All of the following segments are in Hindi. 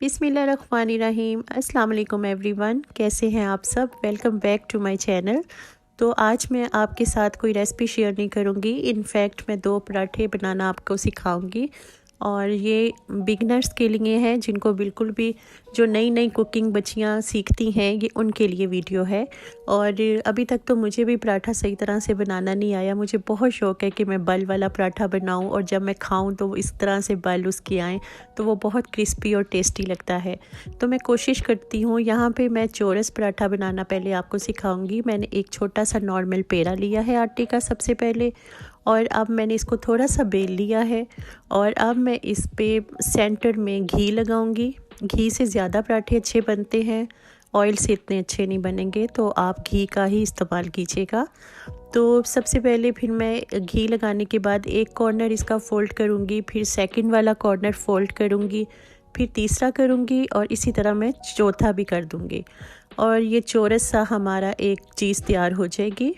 बिस्मिल्लाहिर्रहमानिर्रहीम। अस्सलाम वालेकुम एवरीवन, कैसे हैं आप सब। Welcome back to my channel. तो आज मैं आपके साथ कोई रेसिपी शेयर नहीं करूंगी। इनफैक्ट मैं दो पराठे बनाना आपको सिखाऊंगी और ये बिगनर्स के लिए है, जिनको बिल्कुल भी जो नई नई कुकिंग बच्चियां सीखती हैं, ये उनके लिए वीडियो है। और अभी तक तो मुझे भी पराठा सही तरह से बनाना नहीं आया। मुझे बहुत शौक़ है कि मैं बल वाला पराठा बनाऊं और जब मैं खाऊं तो इस तरह से बल उसके आएँ तो वो बहुत क्रिस्पी और टेस्टी लगता है। तो मैं कोशिश करती हूँ। यहाँ पे मैं चौरस पराठा बनाना पहले आपको सिखाऊंगी। मैंने एक छोटा सा नॉर्मल पेड़ा लिया है आटे का सबसे पहले, और अब मैंने इसको थोड़ा सा बेल लिया है और अब मैं इस पे सेंटर में घी लगाऊंगी। घी से ज़्यादा पराठे अच्छे बनते हैं, ऑयल से इतने अच्छे नहीं बनेंगे, तो आप घी का ही इस्तेमाल कीजिएगा। तो सबसे पहले फिर मैं घी लगाने के बाद एक कॉर्नर इसका फ़ोल्ड करूँगी, फिर सेकंड वाला कॉर्नर फ़ोल्ड करूँगी, फिर तीसरा करूँगी और इसी तरह मैं चौथा भी कर दूँगी। और ये चौरस सा हमारा एक चीज़ तैयार हो जाएगी,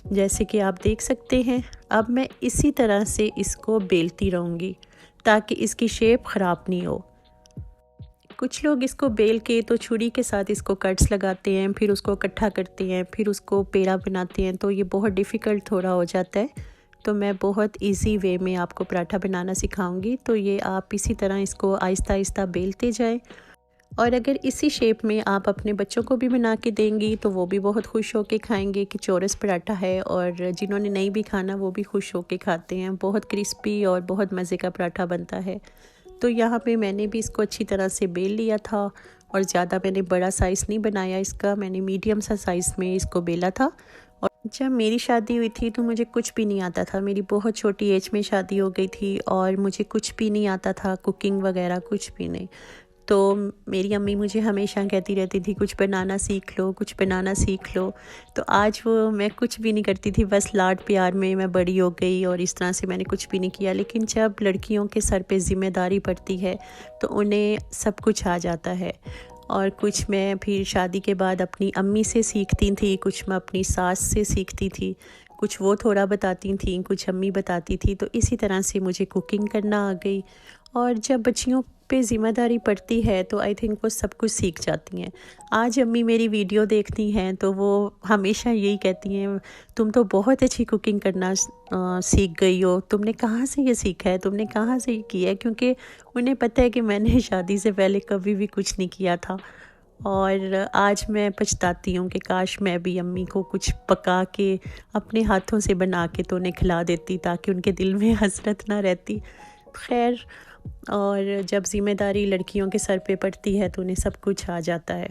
जैसे कि आप देख सकते हैं। अब मैं इसी तरह से इसको बेलती रहूँगी ताकि इसकी शेप ख़राब नहीं हो। कुछ लोग इसको बेल के तो छुरी के साथ इसको कट्स लगाते हैं, फिर उसको इकट्ठा करते हैं, फिर उसको पेड़ा बनाते हैं, तो ये बहुत डिफ़िकल्ट थोड़ा हो जाता है। तो मैं बहुत इजी वे में आपको पराठा बनाना सिखाऊंगी। तो ये आप इसी तरह इसको आहिस्ता आहिस्ता बेलते जाएं। और अगर इसी शेप में आप अपने बच्चों को भी बना के देंगी तो वो भी बहुत खुश होके खाएंगे कि चौरस पराठा है, और जिन्होंने नहीं भी खाना वो भी खुश होके खाते हैं। बहुत क्रिस्पी और बहुत मज़े का पराठा बनता है। तो यहाँ पे मैंने भी इसको अच्छी तरह से बेल लिया था और ज़्यादा मैंने बड़ा साइज़ नहीं बनाया इसका, मैंने मीडियम सा साइज़ में इसको बेला था। और जब मेरी शादी हुई थी तो मुझे कुछ भी नहीं आता था। मेरी बहुत छोटी एज में शादी हो गई थी और मुझे कुछ भी नहीं आता था, कुकिंग वगैरह कुछ भी नहीं। तो मेरी अम्मी मुझे हमेशा कहती रहती थी कुछ बनाना सीख लो, कुछ बनाना सीख लो। तो आज वो मैं कुछ भी नहीं करती थी, बस लाड प्यार में मैं बड़ी हो गई और इस तरह से मैंने कुछ भी नहीं किया। लेकिन जब लड़कियों के सर पे ज़िम्मेदारी पड़ती है तो उन्हें सब कुछ आ जाता है। और कुछ मैं फिर शादी के बाद अपनी अम्मी से सीखती थी, कुछ मैं अपनी सास से सीखती थी, कुछ वो थोड़ा बताती थी, कुछ अम्मी बताती थी। तो इसी तरह से मुझे कुकिंग करना आ गई। और जब बच्चियों पे ज़िम्मेदारी पड़ती है तो आई थिंक वो सब कुछ सीख जाती हैं। आज अम्मी मेरी वीडियो देखती हैं तो वो हमेशा यही कहती हैं, तुम तो बहुत अच्छी कुकिंग करना सीख गई हो, तुमने कहाँ से ये सीखा है, तुमने कहाँ से ये किया है। क्योंकि उन्हें पता है कि मैंने शादी से पहले कभी भी कुछ नहीं किया था। और आज मैं पछताती हूँ कि काश मैं भी अम्मी को कुछ पका के अपने हाथों से बना के तो उन्हें खिला देती, ताकि उनके दिल में हसरत ना रहती। खैर, और जब ज़िम्मेदारी लड़कियों के सर पे पड़ती है तो उन्हें सब कुछ आ जाता है।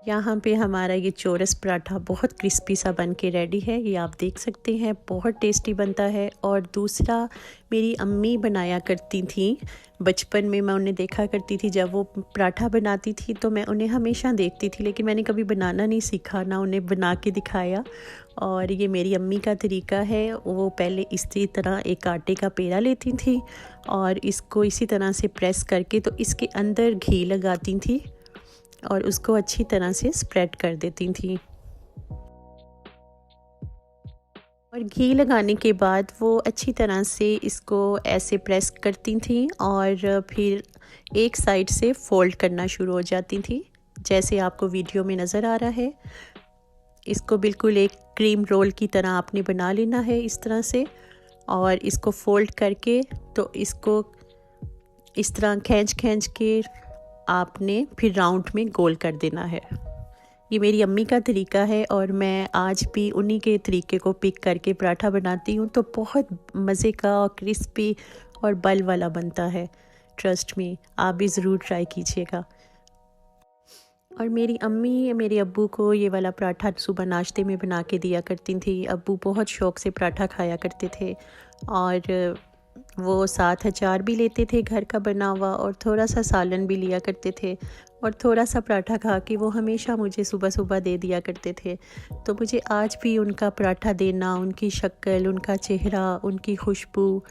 यहाँ पे हमारा ये चौरस पराठा बहुत क्रिस्पी सा बन के रेडी है, ये आप देख सकते हैं, बहुत टेस्टी बनता है। और दूसरा, मेरी अम्मी बनाया करती थी बचपन में, मैं उन्हें देखा करती थी जब वो पराठा बनाती थी तो मैं उन्हें हमेशा देखती थी, लेकिन मैंने कभी बनाना नहीं सीखा, ना उन्हें बना के दिखाया। और ये मेरी अम्मी का तरीका है। वो पहले इसी तरह एक आटे का पेड़ा लेती थी और इसको इसी तरह से प्रेस करके तो इसके अंदर घी लगाती थी और उसको अच्छी तरह से स्प्रेड कर देती थी। और घी लगाने के बाद वो अच्छी तरह से इसको ऐसे प्रेस करती थी और फिर एक साइड से फोल्ड करना शुरू हो जाती थी, जैसे आपको वीडियो में नज़र आ रहा है। इसको बिल्कुल एक क्रीम रोल की तरह आपने बना लेना है इस तरह से, और इसको फोल्ड करके तो इसको इस तरह खींच खींच के आपने फिर राउंड में गोल कर देना है। ये मेरी अम्मी का तरीका है और मैं आज भी उन्हीं के तरीके को पिक करके पराठा बनाती हूँ, तो बहुत मज़े का और क्रिस्पी और बल वाला बनता है। ट्रस्ट मी, आप भी ज़रूर ट्राई कीजिएगा। और मेरी अम्मी मेरे अब्बू को ये वाला पराठा सुबह नाश्ते में बना के दिया करती थी। अब्बू बहुत शौक़ से पराठा खाया करते थे और वो साथ अचार भी लेते थे घर का बना हुआ, और थोड़ा सा सालन भी लिया करते थे, और थोड़ा सा पराठा खा के वो हमेशा मुझे सुबह सुबह दे दिया करते थे। तो मुझे आज भी उनका पराठा देना, उनकी शक्ल, उनका चेहरा, उनकी खुशबू,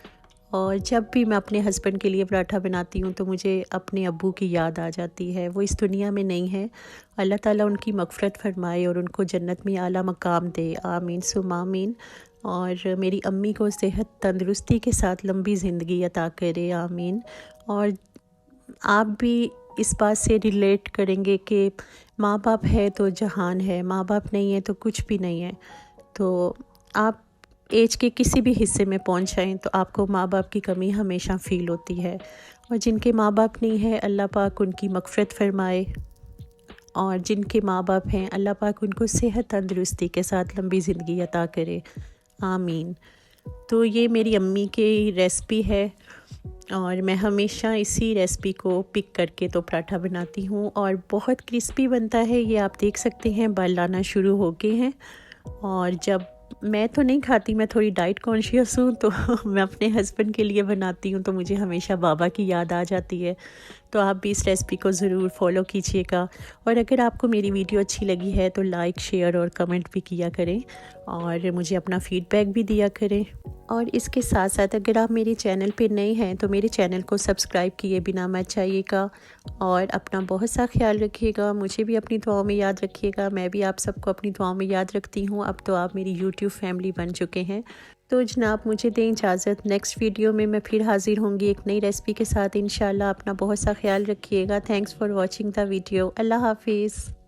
और जब भी मैं अपने हस्बैंड के लिए पराठा बनाती हूँ तो मुझे अपने अब्बू की याद आ जाती है। वो इस दुनिया में नहीं है, अल्लाह ताला उनकी मग़फ़िरत फरमाए और उनको जन्नत में आला मकाम दे, आमीन सुम्मा आमीन। और मेरी अम्मी को सेहत तंदुरुस्ती के साथ लंबी ज़िंदगी अता करे, आमीन। और आप भी इस बात से रिलेट करेंगे कि माँ बाप है तो जहान है, माँ बाप नहीं है तो कुछ भी नहीं है। तो आप एज के किसी भी हिस्से में पहुंच जाएं तो आपको माँ बाप की कमी हमेशा फ़ील होती है। और जिनके माँ बाप नहीं है, अल्लाह पाक उनकी मग़फ़िरत फ़रमाए, और जिनके माँ बाप हैं अल्लाह पाक उनको सेहत तंदुरुस्ती के साथ लंबी ज़िंदगी अता करे, आमीन। तो ये मेरी अम्मी की रेसिपी है और मैं हमेशा इसी रेसिपी को पिक करके तो पराठा बनाती हूँ और बहुत क्रिस्पी बनता है। ये आप देख सकते हैं बाल आना शुरू हो गए हैं। और जब मैं तो नहीं खाती, मैं थोड़ी डाइट कॉन्शियस हूँ, तो मैं अपने हस्बैंड के लिए बनाती हूँ तो मुझे हमेशा बाबा की याद आ जाती है। तो आप भी इस रेसिपी को ज़रूर फॉलो कीजिएगा। और अगर आपको मेरी वीडियो अच्छी लगी है तो लाइक, शेयर और कमेंट भी किया करें और मुझे अपना फ़ीडबैक भी दिया करें। और इसके साथ साथ अगर आप मेरे चैनल पे नए हैं तो मेरे चैनल को सब्सक्राइब किए बिना मत जाइएगा और अपना बहुत सा ख्याल रखिएगा। मुझे भी अपनी दुआओं में याद रखिएगा, मैं भी आप सबको अपनी दुआओं में याद रखती हूँ। अब तो आप मेरी यूट्यूब फैमिली बन चुके हैं। तो जनाब मुझे दें इजाज़त, नेक्स्ट वीडियो में मैं फिर हाज़िर होंगी एक नई रेसिपी के साथ इंशाल्लाह। अपना बहुत सा ख्याल रखिएगा। Thanks for watching the video. अल्लाह हाफिज़।